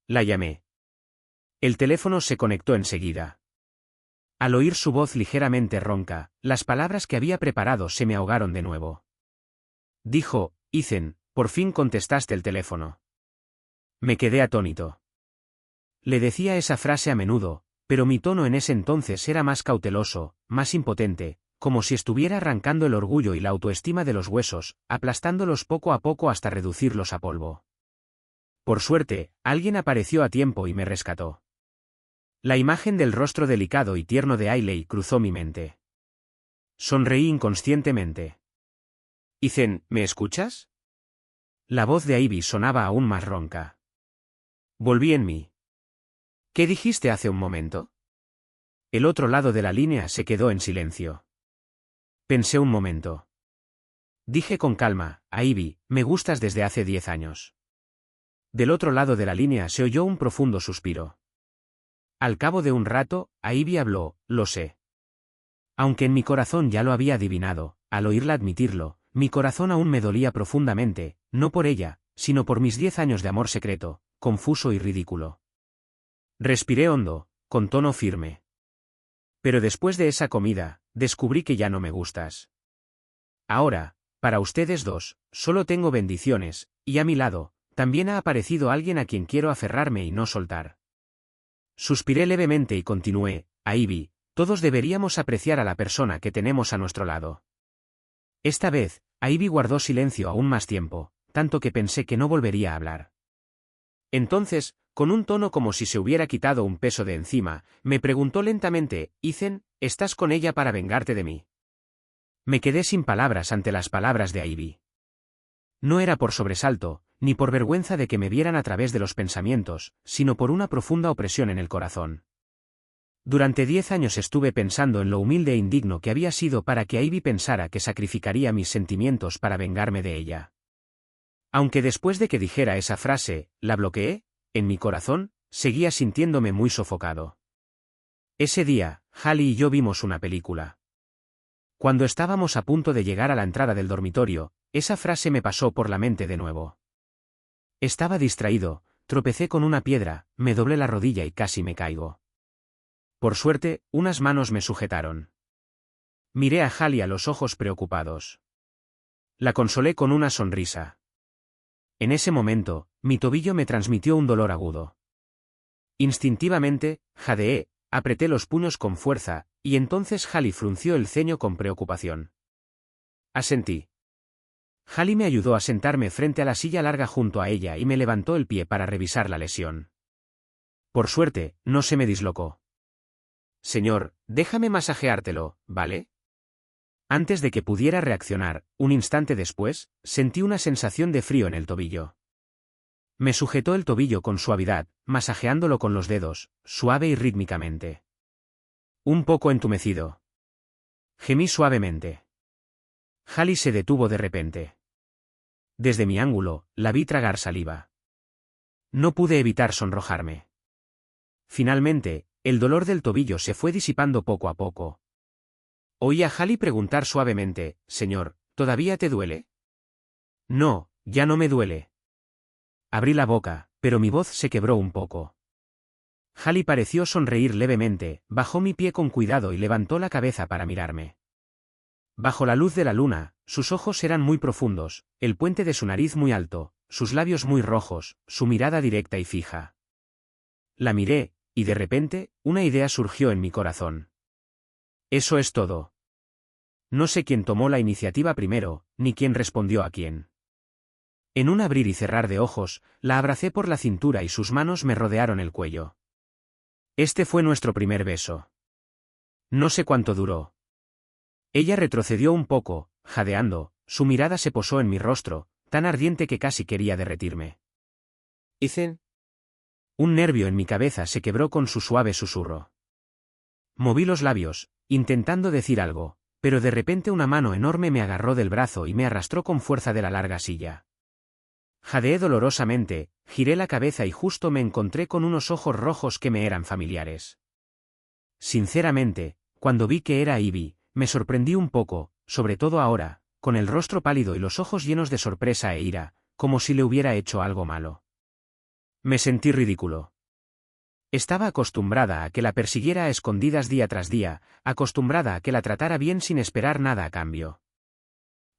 La llamé. El teléfono se conectó enseguida. Al oír su voz ligeramente ronca, las palabras que había preparado se me ahogaron de nuevo. Dijo: Ethan, por fin contestaste el teléfono. Me quedé atónito. Le decía esa frase a menudo, pero mi tono en ese entonces era más cauteloso, más impotente, como si estuviera arrancando el orgullo y la autoestima de los huesos, aplastándolos poco a poco hasta reducirlos a polvo. Por suerte, alguien apareció a tiempo y me rescató. La imagen del rostro delicado y tierno de Ailey cruzó mi mente. Sonreí inconscientemente. Ethan, ¿me escuchas? La voz de Ivy sonaba aún más ronca. Volví en mí. ¿Qué dijiste hace un momento? El otro lado de la línea se quedó en silencio. Pensé un momento. Dije con calma: Ivy, me gustas desde hace 10 años. Del otro lado de la línea se oyó un profundo suspiro. Al cabo de un rato, Ivy habló: lo sé. Aunque en mi corazón ya lo había adivinado, al oírla admitirlo, mi corazón aún me dolía profundamente, no por ella, sino por mis 10 años de amor secreto, confuso y ridículo. Respiré hondo, con tono firme. Pero después de esa comida, descubrí que ya no me gustas. Ahora, para ustedes dos, solo tengo bendiciones, y a mi lado, también ha aparecido alguien a quien quiero aferrarme y no soltar. Suspiré levemente y continué: Ivy, todos deberíamos apreciar a la persona que tenemos a nuestro lado. Esta vez, Ivy guardó silencio aún más tiempo, tanto que pensé que no volvería a hablar. Entonces, con un tono como si se hubiera quitado un peso de encima, me preguntó lentamente: Ethan, ¿estás con ella para vengarte de mí? Me quedé sin palabras ante las palabras de Ivy. No era por sobresalto, ni por vergüenza de que me vieran a través de los pensamientos, sino por una profunda opresión en el corazón. Durante 10 años estuve pensando en lo humilde e indigno que había sido para que Ivy pensara que sacrificaría mis sentimientos para vengarme de ella. Aunque después de que dijera esa frase, la bloqueé, en mi corazón, seguía sintiéndome muy sofocado. Ese día, Hallie y yo vimos una película. Cuando estábamos a punto de llegar a la entrada del dormitorio, esa frase me pasó por la mente de nuevo. Estaba distraído, tropecé con una piedra, me doblé la rodilla y casi me caigo. Por suerte, unas manos me sujetaron. Miré a Hallie a los ojos preocupados. La consolé con una sonrisa. En ese momento, mi tobillo me transmitió un dolor agudo. Instintivamente, jadeé, apreté los puños con fuerza, y entonces Hallie frunció el ceño con preocupación. Asentí. Hallie me ayudó a sentarme frente a la silla larga junto a ella y me levantó el pie para revisar la lesión. Por suerte, no se me dislocó. Señor, déjame masajeártelo, ¿vale? Antes de que pudiera reaccionar, un instante después, sentí una sensación de frío en el tobillo. Me sujetó el tobillo con suavidad, masajeándolo con los dedos, suave y rítmicamente. Un poco entumecido. Gemí suavemente. Hallie se detuvo de repente. Desde mi ángulo, la vi tragar saliva. No pude evitar sonrojarme. Finalmente, el dolor del tobillo se fue disipando poco a poco. Oí a Hallie preguntar suavemente: Señor, ¿todavía te duele? No, ya no me duele. Abrí la boca, pero mi voz se quebró un poco. Hallie pareció sonreír levemente, bajó mi pie con cuidado y levantó la cabeza para mirarme. Bajo la luz de la luna, sus ojos eran muy profundos, el puente de su nariz muy alto, sus labios muy rojos, su mirada directa y fija. La miré, y de repente, una idea surgió en mi corazón. Eso es todo. No sé quién tomó la iniciativa primero, ni quién respondió a quién. En un abrir y cerrar de ojos, la abracé por la cintura y sus manos me rodearon el cuello. Este fue nuestro primer beso. No sé cuánto duró. Ella retrocedió un poco, jadeando, su mirada se posó en mi rostro, tan ardiente que casi quería derretirme. Ethan. Un nervio en mi cabeza se quebró con su suave susurro. Moví los labios, intentando decir algo, pero de repente una mano enorme me agarró del brazo y me arrastró con fuerza de la larga silla. Jadeé dolorosamente, giré la cabeza y justo me encontré con unos ojos rojos que me eran familiares. Sinceramente, cuando vi que era Ivy, me sorprendí un poco, sobre todo ahora, con el rostro pálido y los ojos llenos de sorpresa e ira, como si le hubiera hecho algo malo. Me sentí ridículo. Estaba acostumbrada a que la persiguiera a escondidas día tras día, acostumbrada a que la tratara bien sin esperar nada a cambio.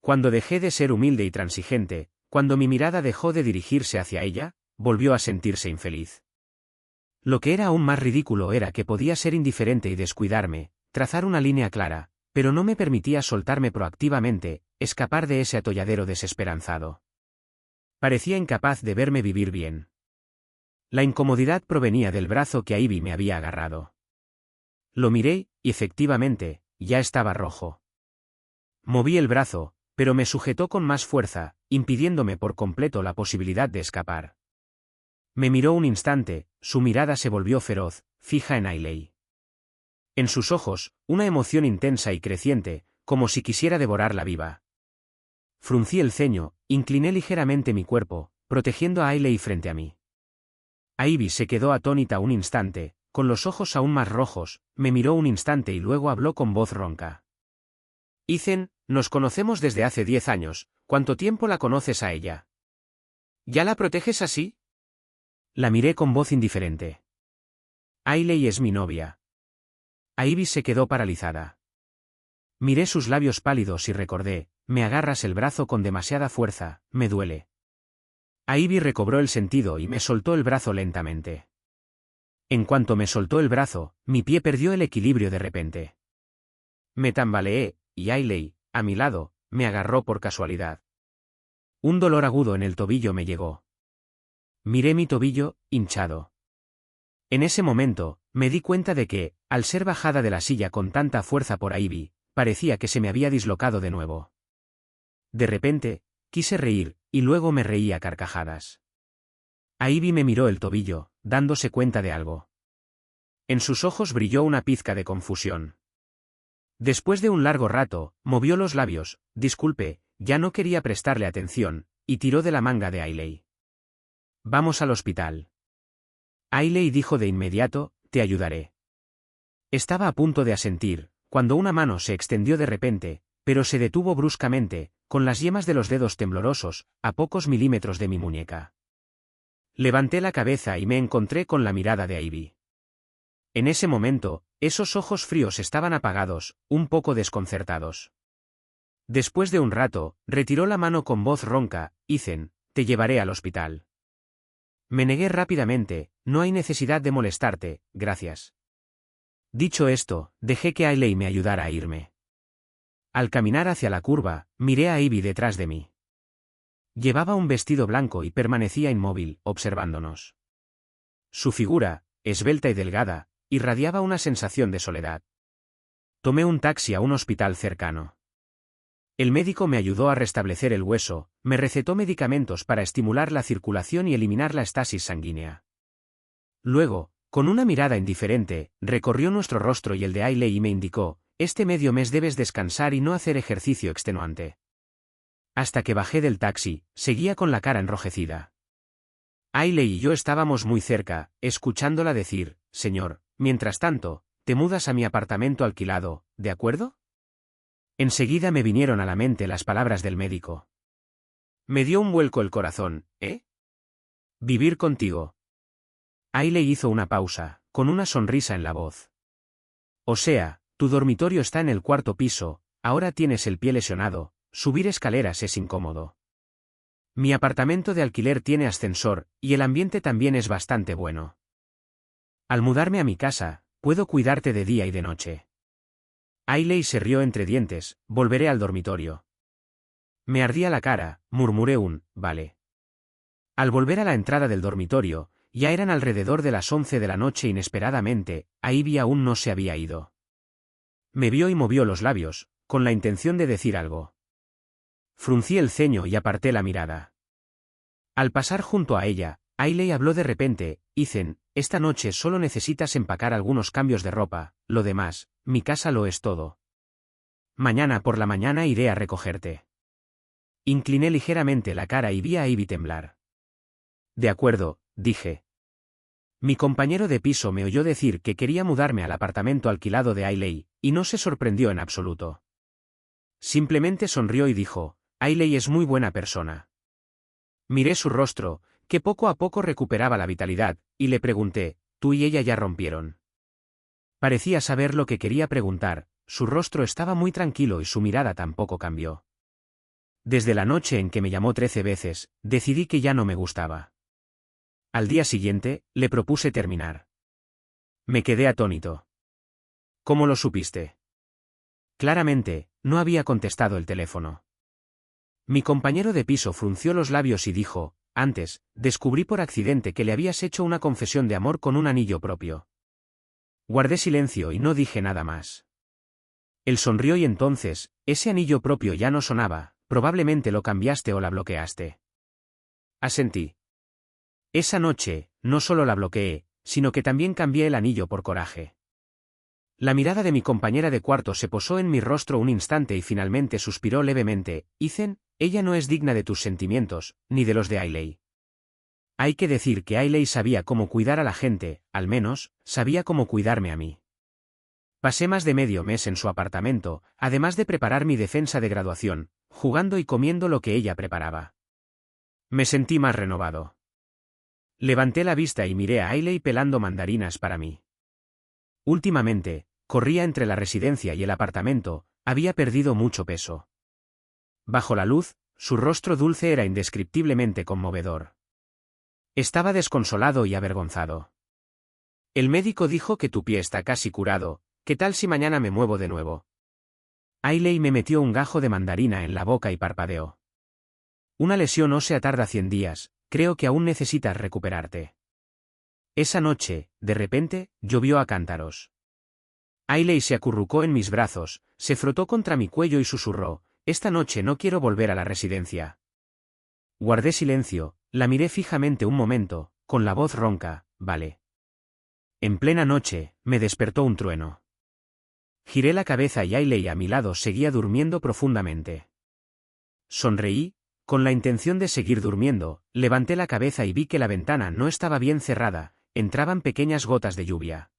Cuando dejé de ser humilde y transigente, cuando mi mirada dejó de dirigirse hacia ella, volvió a sentirse infeliz. Lo que era aún más ridículo era que podía ser indiferente y descuidarme, trazar una línea clara, pero no me permitía soltarme proactivamente, escapar de ese atolladero desesperanzado. Parecía incapaz de verme vivir bien. La incomodidad provenía del brazo que Ivy me había agarrado. Lo miré, y efectivamente, ya estaba rojo. Moví el brazo, pero me sujetó con más fuerza, impidiéndome por completo la posibilidad de escapar. Me miró un instante, su mirada se volvió feroz, fija en Ailey. En sus ojos, una emoción intensa y creciente, como si quisiera devorarla viva. Fruncí el ceño, incliné ligeramente mi cuerpo, protegiendo a Ailey frente a mí. Ivy se quedó atónita un instante, con los ojos aún más rojos, me miró un instante y luego habló con voz ronca. Ethan, nos conocemos desde hace 10 años, ¿cuánto tiempo la conoces a ella? ¿Ya la proteges así? La miré con voz indiferente. Ailey es mi novia. Ivy se quedó paralizada. Miré sus labios pálidos y recordé, me agarras el brazo con demasiada fuerza, me duele. Ivy recobró el sentido y me soltó el brazo lentamente. En cuanto me soltó el brazo, mi pie perdió el equilibrio de repente. Me tambaleé, y Ailey, a mi lado, me agarró por casualidad. Un dolor agudo en el tobillo me llegó. Miré mi tobillo, hinchado. En ese momento, me di cuenta de que, al ser bajada de la silla con tanta fuerza por Ivy, parecía que se me había dislocado de nuevo. De repente, quise reír, y luego me reí a carcajadas. Ivy me miró el tobillo, dándose cuenta de algo. En sus ojos brilló una pizca de confusión. Después de un largo rato, movió los labios, disculpe, ya no quería prestarle atención, y tiró de la manga de Ailey. Vamos al hospital. Ailey dijo de inmediato, te ayudaré. Estaba a punto de asentir, cuando una mano se extendió de repente, pero se detuvo bruscamente, con las yemas de los dedos temblorosos, a pocos milímetros de mi muñeca. Levanté la cabeza y me encontré con la mirada de Ivy. En ese momento, esos ojos fríos estaban apagados, un poco desconcertados. Después de un rato, retiró la mano con voz ronca, Ethan, te llevaré al hospital. Me negué rápidamente, no hay necesidad de molestarte, gracias. Dicho esto, dejé que Ailey me ayudara a irme. Al caminar hacia la curva, miré a Ivy detrás de mí. Llevaba un vestido blanco y permanecía inmóvil, observándonos. Su figura, esbelta y delgada, irradiaba una sensación de soledad. Tomé un taxi a un hospital cercano. El médico me ayudó a restablecer el hueso, me recetó medicamentos para estimular la circulación y eliminar la estasis sanguínea. Luego, con una mirada indiferente, recorrió nuestro rostro y el de Ailey y me indicó, este medio mes debes descansar y no hacer ejercicio extenuante. Hasta que bajé del taxi, seguía con la cara enrojecida. Ailey y yo estábamos muy cerca, escuchándola decir, señor, mientras tanto, te mudas a mi apartamento alquilado, ¿de acuerdo? Enseguida me vinieron a la mente las palabras del médico. Me dio un vuelco el corazón, ¿eh? Vivir contigo. Ailey hizo una pausa, con una sonrisa en la voz. O sea, tu dormitorio está en el 4º piso, ahora tienes el pie lesionado, subir escaleras es incómodo. Mi apartamento de alquiler tiene ascensor, y el ambiente también es bastante bueno. Al mudarme a mi casa, puedo cuidarte de día y de noche. Ailey se rió entre dientes, volveré al dormitorio. Me ardía la cara, murmuré vale. Al volver a la entrada del dormitorio, ya eran alrededor de las 11 de la noche inesperadamente, Ivy aún no se había ido. Me vio y movió los labios, con la intención de decir algo. Fruncí el ceño y aparté la mirada. Al pasar junto a ella, Ailey habló de repente: Ethan, esta noche solo necesitas empacar algunos cambios de ropa, lo demás, mi casa lo es todo. Mañana por la mañana iré a recogerte. Incliné ligeramente la cara y vi a Ivy temblar. De acuerdo, dije. Mi compañero de piso me oyó decir que quería mudarme al apartamento alquilado de Ailey, y no se sorprendió en absoluto. Simplemente sonrió y dijo: Ailey es muy buena persona. Miré su rostro, que poco a poco recuperaba la vitalidad, y le pregunté: ¿tú y ella ya rompieron? Parecía saber lo que quería preguntar, su rostro estaba muy tranquilo y su mirada tampoco cambió. Desde la noche en que me llamó 13 veces, decidí que ya no me gustaba. Al día siguiente, le propuse terminar. Me quedé atónito. ¿Cómo lo supiste? Claramente, no había contestado el teléfono. Mi compañero de piso frunció los labios y dijo: antes, descubrí por accidente que le habías hecho una confesión de amor con un anillo propio. Guardé silencio y no dije nada más. Él sonrió y entonces, ese anillo propio ya no sonaba, probablemente lo cambiaste o la bloqueaste. Asentí. Esa noche, no solo la bloqueé, sino que también cambié el anillo por coraje. La mirada de mi compañera de cuarto se posó en mi rostro un instante y finalmente suspiró levemente: Ethan, ella no es digna de tus sentimientos, ni de los de Ailey. Hay que decir que Ailey sabía cómo cuidar a la gente, al menos, sabía cómo cuidarme a mí. Pasé más de medio mes en su apartamento, además de preparar mi defensa de graduación, jugando y comiendo lo que ella preparaba. Me sentí más renovado. Levanté la vista y miré a Ailey pelando mandarinas para mí. Últimamente, corría entre la residencia y el apartamento, había perdido mucho peso. Bajo la luz, su rostro dulce era indescriptiblemente conmovedor. Estaba desconsolado y avergonzado. El médico dijo que tu pie está casi curado, ¿qué tal si mañana me muevo de nuevo? Ailey me metió un gajo de mandarina en la boca y parpadeó. Una lesión ósea tarda 100 días, creo que aún necesitas recuperarte. Esa noche, de repente, llovió a cántaros. Ailey se acurrucó en mis brazos, se frotó contra mi cuello y susurró: esta noche no quiero volver a la residencia. Guardé silencio, la miré fijamente un momento, con la voz ronca: vale. En plena noche, me despertó un trueno. Giré la cabeza y Ailey a mi lado seguía durmiendo profundamente. Sonreí, con la intención de seguir durmiendo, levanté la cabeza y vi que la ventana no estaba bien cerrada, entraban pequeñas gotas de lluvia.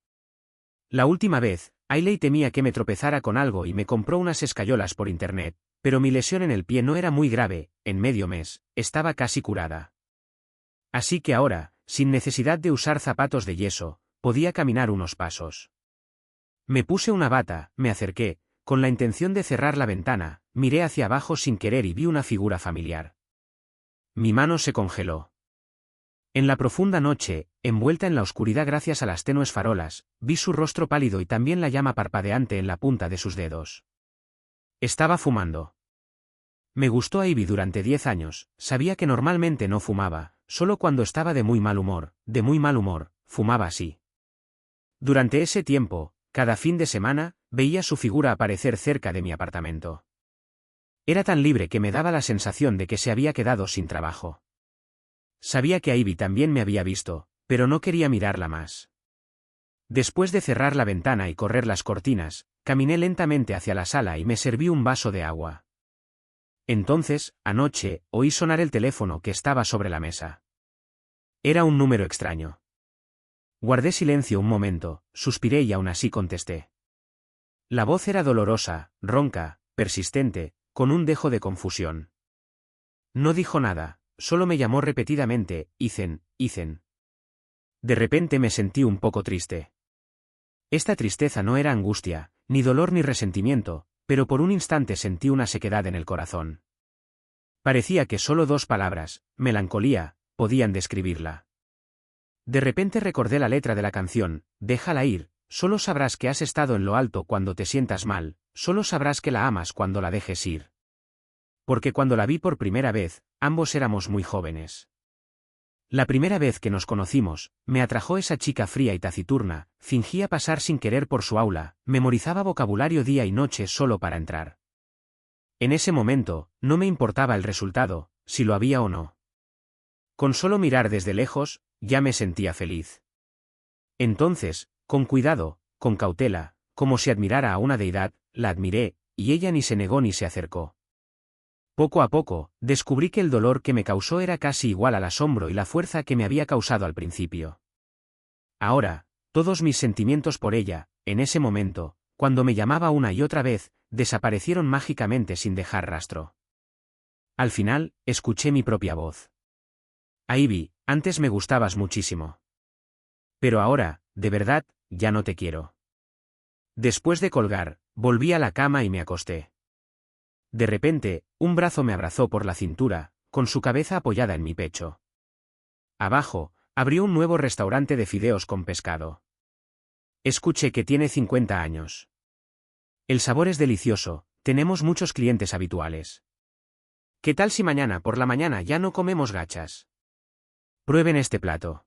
La última vez, Ailey temía que me tropezara con algo y me compró unas escayolas por internet, pero mi lesión en el pie no era muy grave, en medio mes, estaba casi curada. Así que ahora, sin necesidad de usar zapatos de yeso, podía caminar unos pasos. Me puse una bata, me acerqué, con la intención de cerrar la ventana, miré hacia abajo sin querer y vi una figura familiar. Mi mano se congeló. En la profunda noche, envuelta en la oscuridad gracias a las tenues farolas, vi su rostro pálido y también la llama parpadeante en la punta de sus dedos. Estaba fumando. Me gustó Ivy durante 10 años, sabía que normalmente no fumaba, solo cuando estaba de muy mal humor, fumaba así. Durante ese tiempo, cada fin de semana, veía su figura aparecer cerca de mi apartamento. Era tan libre que me daba la sensación de que se había quedado sin trabajo. Sabía que Ivy también me había visto, pero no quería mirarla más. Después de cerrar la ventana y correr las cortinas, caminé lentamente hacia la sala y me serví un vaso de agua. Entonces, anoche, oí sonar el teléfono que estaba sobre la mesa. Era un número extraño. Guardé silencio un momento, suspiré y aún así contesté. La voz era dolorosa, ronca, persistente, con un dejo de confusión. No dijo nada, solo me llamó repetidamente: Ethan, Ethan. De repente me sentí un poco triste. Esta tristeza no era angustia, ni dolor ni resentimiento, pero por un instante sentí una sequedad en el corazón. Parecía que solo 2 palabras, melancolía, podían describirla. De repente recordé la letra de la canción: déjala ir, solo sabrás que has estado en lo alto cuando te sientas mal, solo sabrás que la amas cuando la dejes ir. Porque cuando la vi por primera vez, ambos éramos muy jóvenes. La primera vez que nos conocimos, me atrajo esa chica fría y taciturna, fingía pasar sin querer por su aula, memorizaba vocabulario día y noche solo para entrar. En ese momento, no me importaba el resultado, si lo había o no. Con solo mirar desde lejos, ya me sentía feliz. Entonces, con cuidado, con cautela, como si admirara a una deidad, la admiré, y ella ni se negó ni se acercó. Poco a poco, descubrí que el dolor que me causó era casi igual al asombro y la fuerza que me había causado al principio. Ahora, todos mis sentimientos por ella, en ese momento, cuando me llamaba una y otra vez, desaparecieron mágicamente sin dejar rastro. Al final, escuché mi propia voz. Ivy, antes me gustabas muchísimo. Pero ahora, de verdad, ya no te quiero. Después de colgar, volví a la cama y me acosté. De repente, un brazo me abrazó por la cintura, con su cabeza apoyada en mi pecho. Abajo, abrió un nuevo restaurante de fideos con pescado. Escuché que tiene 50 años. El sabor es delicioso, tenemos muchos clientes habituales. ¿Qué tal si mañana por la mañana ya no comemos gachas? Prueben este plato.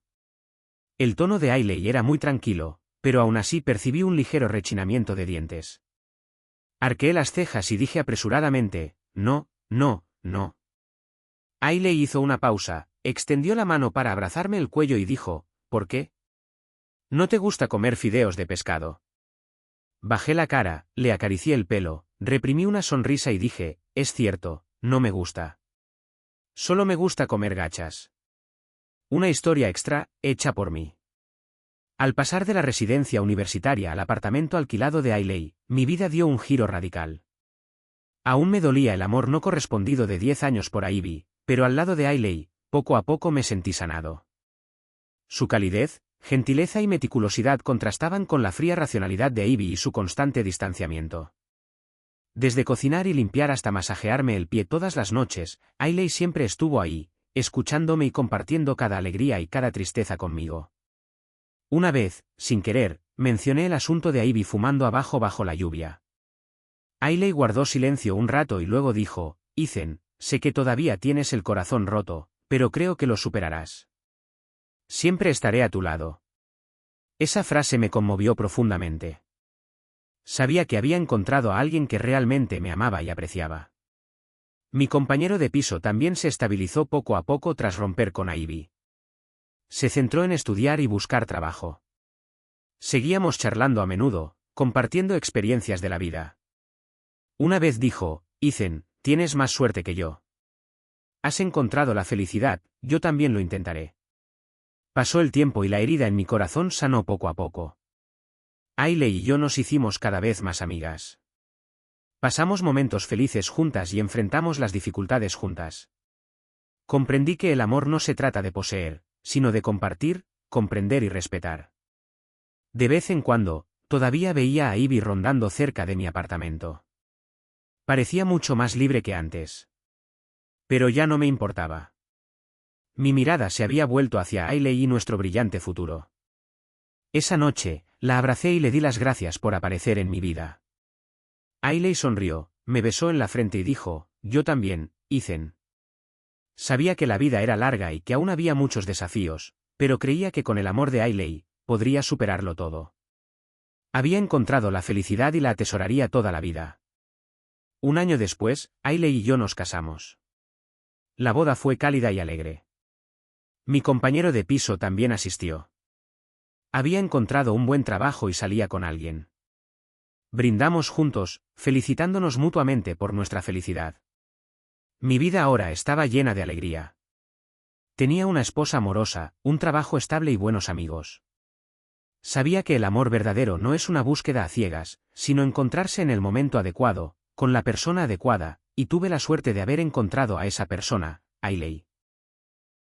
El tono de Ailey era muy tranquilo, pero aún así percibí un ligero rechinamiento de dientes. Arqueé las cejas y dije apresuradamente, no, no, no. Ailey hizo una pausa, extendió la mano para abrazarme el cuello y dijo, ¿por qué? ¿No te gusta comer fideos de pescado? Bajé la cara, le acaricié el pelo, reprimí una sonrisa y dije, es cierto, no me gusta. Solo me gusta comer gachas. Una historia extra, hecha por mí. Al pasar de la residencia universitaria al apartamento alquilado de Ailey, mi vida dio un giro radical. Aún me dolía el amor no correspondido de 10 años por Ivy, pero al lado de Ailey, poco a poco me sentí sanado. Su calidez, gentileza y meticulosidad contrastaban con la fría racionalidad de Ivy y su constante distanciamiento. Desde cocinar y limpiar hasta masajearme el pie todas las noches, Ailey siempre estuvo ahí, escuchándome y compartiendo cada alegría y cada tristeza conmigo. Una vez, sin querer, mencioné el asunto de Ivy fumando abajo bajo la lluvia. Ailey guardó silencio un rato y luego dijo, Ethan, sé que todavía tienes el corazón roto, pero creo que lo superarás. Siempre estaré a tu lado. Esa frase me conmovió profundamente. Sabía que había encontrado a alguien que realmente me amaba y apreciaba. Mi compañero de piso también se estabilizó poco a poco tras romper con Ivy. Se centró en estudiar y buscar trabajo. Seguíamos charlando a menudo, compartiendo experiencias de la vida. Una vez dijo, Ethan, tienes más suerte que yo. Has encontrado la felicidad, yo también lo intentaré. Pasó el tiempo y la herida en mi corazón sanó poco a poco. Ailey y yo nos hicimos cada vez más amigas. Pasamos momentos felices juntas y enfrentamos las dificultades juntas. Comprendí que el amor no se trata de poseer, sino de compartir, comprender y respetar. De vez en cuando, todavía veía a Ivy rondando cerca de mi apartamento. Parecía mucho más libre que antes. Pero ya no me importaba. Mi mirada se había vuelto hacia Ailey y nuestro brillante futuro. Esa noche, la abracé y le di las gracias por aparecer en mi vida. Ailey sonrió, me besó en la frente y dijo, yo también, Ethan. Sabía que la vida era larga y que aún había muchos desafíos, pero creía que con el amor de Ailey, podría superarlo todo. Había encontrado la felicidad y la atesoraría toda la vida. Un año después, Ailey y yo nos casamos. La boda fue cálida y alegre. Mi compañero de piso también asistió. Había encontrado un buen trabajo y salía con alguien. Brindamos juntos, felicitándonos mutuamente por nuestra felicidad. Mi vida ahora estaba llena de alegría. Tenía una esposa amorosa, un trabajo estable y buenos amigos. Sabía que el amor verdadero no es una búsqueda a ciegas, sino encontrarse en el momento adecuado, con la persona adecuada, y tuve la suerte de haber encontrado a esa persona, Ailey.